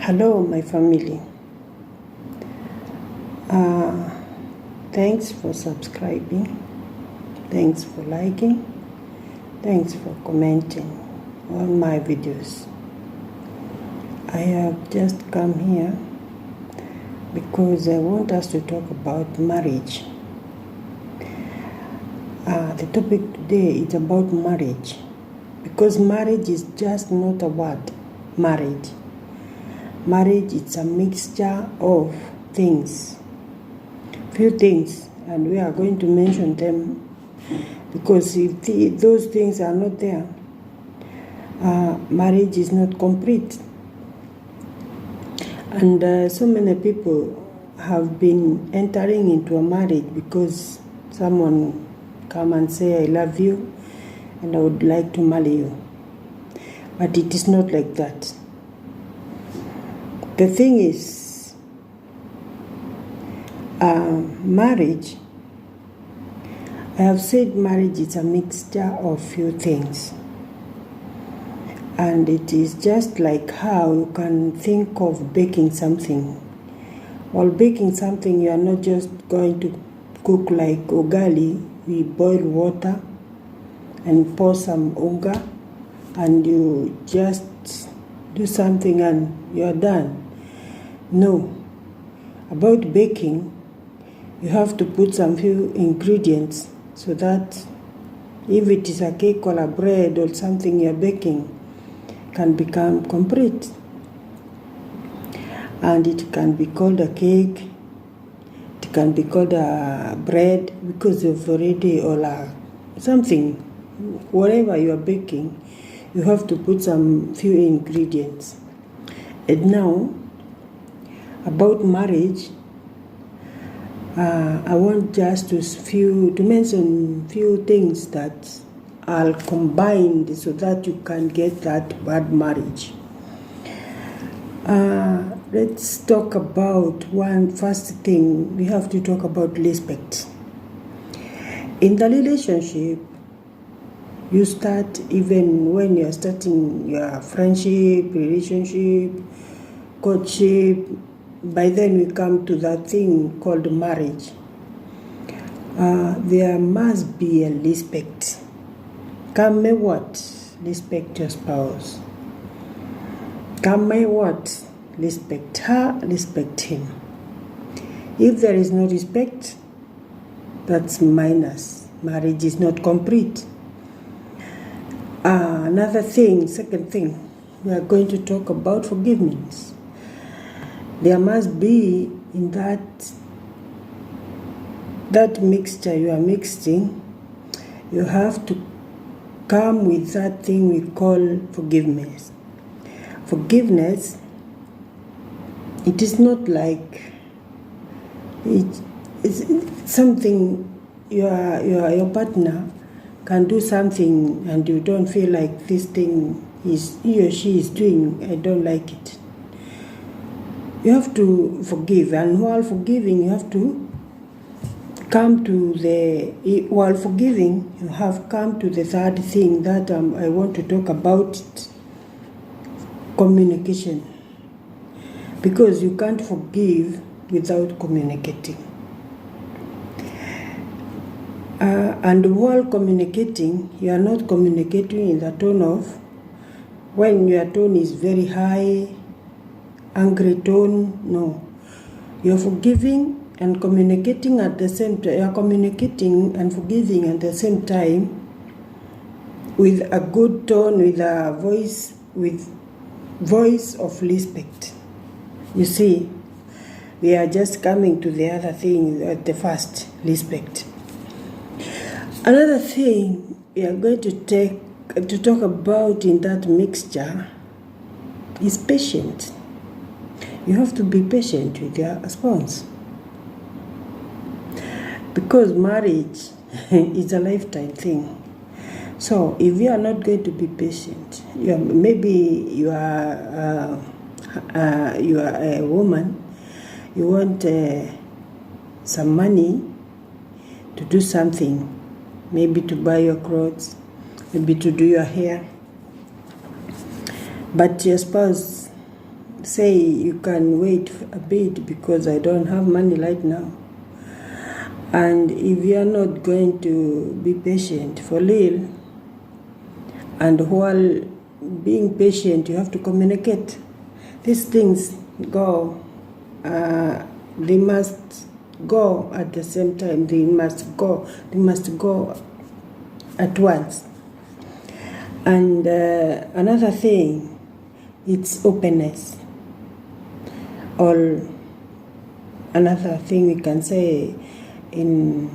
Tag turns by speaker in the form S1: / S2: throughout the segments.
S1: Hello, my family. Thanks for subscribing. Thanks for liking. Thanks for commenting on my videos. I have just come here because I want us to talk about marriage. The topic today is about marriage, because marriage is just not a word. Marriage is a mixture of things, few things, and we are going to mention them, because if those things are not there, marriage is not complete. And so many people have been entering into a marriage because someone come and say, I love you and I would like to marry you. But it is not like that. The thing is, marriage, I have said marriage is a mixture of few things. And it is just like how you can think of baking something. While baking something, you are not just going to cook like ugali. We boil water and pour some unga, and you just do something and you are done. No. About baking, you have to put some few ingredients so that if it is a cake or a bread or something you are baking, can become complete. And it can be called a cake, it can be called a bread, because you've already, or something, whatever you are baking, you have to put some few ingredients. And now, about marriage, I want just to mention few things that are combined so that you can get that word marriage. Let's talk about one first thing. We have to talk about respect. In the relationship, you start, even when you are starting your friendship, relationship, courtship, by then we come to that thing called marriage. There must be a respect. Come may what? Respect your spouse. Come may what? Respect her, respect him. If there is no respect, that's minus. Marriage is not complete. Another thing, second thing, we are going to talk about forgiveness. There must be in that mixture you are mixing, you have to come with that thing we call forgiveness. Forgiveness, it is not like it's something your partner can do something and you don't feel like this thing he or she is doing, I don't like it. You have to forgive, and while forgiving, you have to come to while forgiving, you have come to the third thing that I want to talk about, communication. Because you can't forgive without communicating. And while communicating, you are not communicating in the tone of, when your tone is very high, angry tone, no. You're forgiving and communicating at the same time. You're communicating and forgiving at the same time with a good tone, with a voice of respect. You see, we are just coming to the other thing at the first, respect. Another thing we are going to talk about in that mixture is patience. You have to be patient with your spouse, because marriage is a lifetime thing. So if you are not going to be patient, maybe you are a woman, you want some money to do something, maybe to buy your clothes, maybe to do your hair, but your spouse say you can wait a bit because I don't have money right now. And if you are not going to be patient for real, and while being patient, you have to communicate. These things go, they must go at the same time. They must go at once. And another thing, it's openness. Or another thing we can say in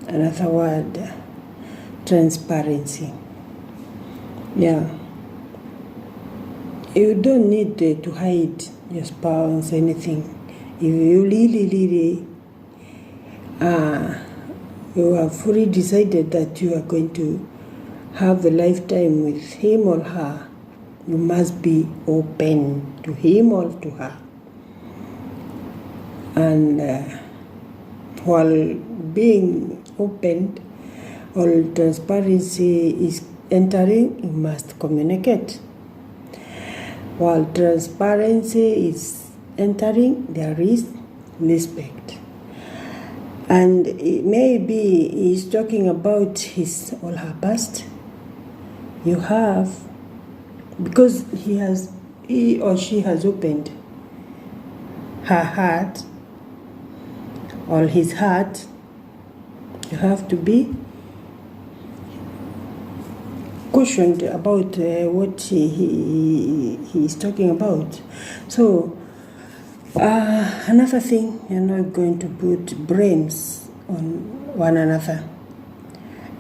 S1: another word, transparency. Yeah. You don't need to hide your spouse, anything. If you really, you have fully decided that you are going to have a lifetime with him or her, you must be open to him or to her. And while being open, or transparency is entering, you must communicate. While transparency is entering, there is respect. And maybe he's talking about his or her past. You have, because he or she has opened her heart or his heart, you have to be cautioned about what he is talking about. So another thing, you're not going to put blames on one another.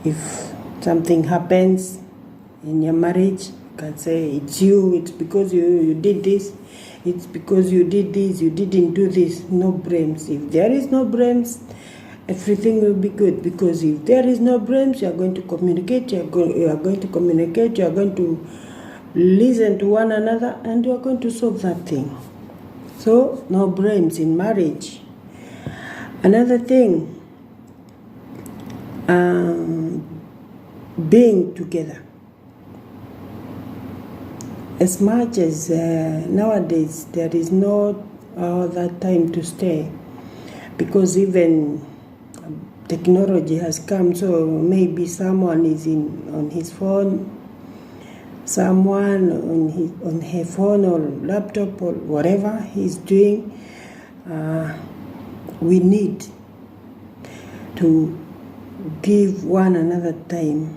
S1: If something happens in your marriage, you can say it's you, it's because you did this, it's because you did this, you didn't do this. No blames. If there is no blames, everything will be good, because if there is no blames, you are going to communicate, you are going to listen to one another, and you are going to solve that thing. So, no blames in marriage. Another thing, being together. As much as nowadays there is no that time to stay, because even technology has come, so maybe someone is on his phone, someone on her phone or laptop or whatever he's doing. We need to give one another time,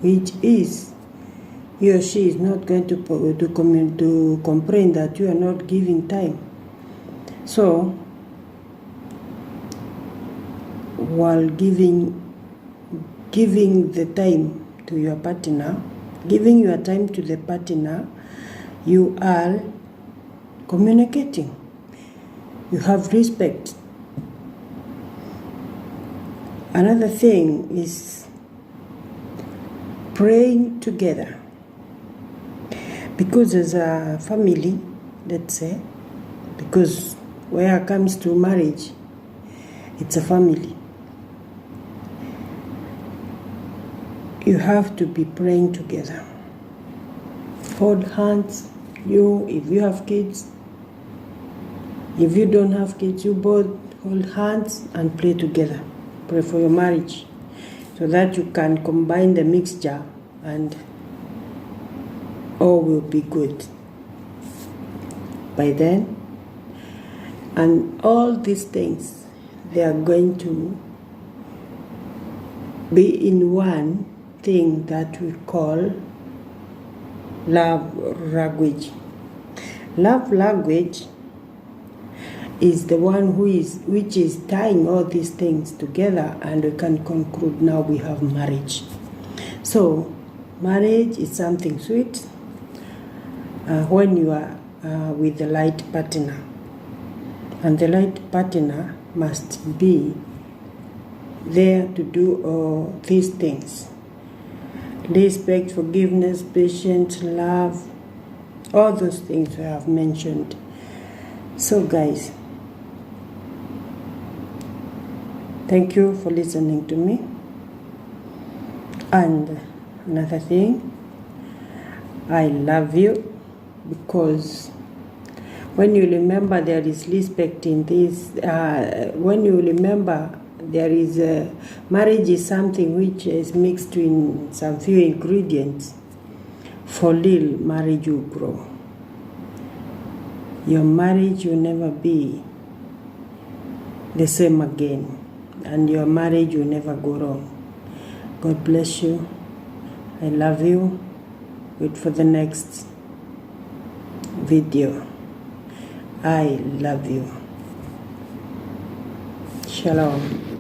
S1: which is he or she is not going to complain that you are not giving time. So, while giving the time to your partner, giving your time to the partner, you are communicating. You have respect. Another thing is praying together. Because as a family, let's say, because where it comes to marriage, it's a family. You have to be praying together. Hold hands. If you have kids, if you don't have kids, you both hold hands and pray together. Pray for your marriage, so that you can combine the mixture and all will be good by then. And all these things, they are going to be in one thing that we call love language. Love language is the one which is tying all these things together, and we can conclude now we have marriage. So marriage is something sweet when you are with the right partner, and the right partner must be there to do all these things: respect, forgiveness, patience, love, all those things I have mentioned. So guys, thank you for listening to me. And another thing, I love you. because when you remember there is respect in this, when you remember there is marriage is something which is mixed in some few ingredients, for real marriage will grow. Your marriage will never be the same again, and your marriage will never go wrong. God bless you. I love you. Wait for the next video. I love you. Shalom.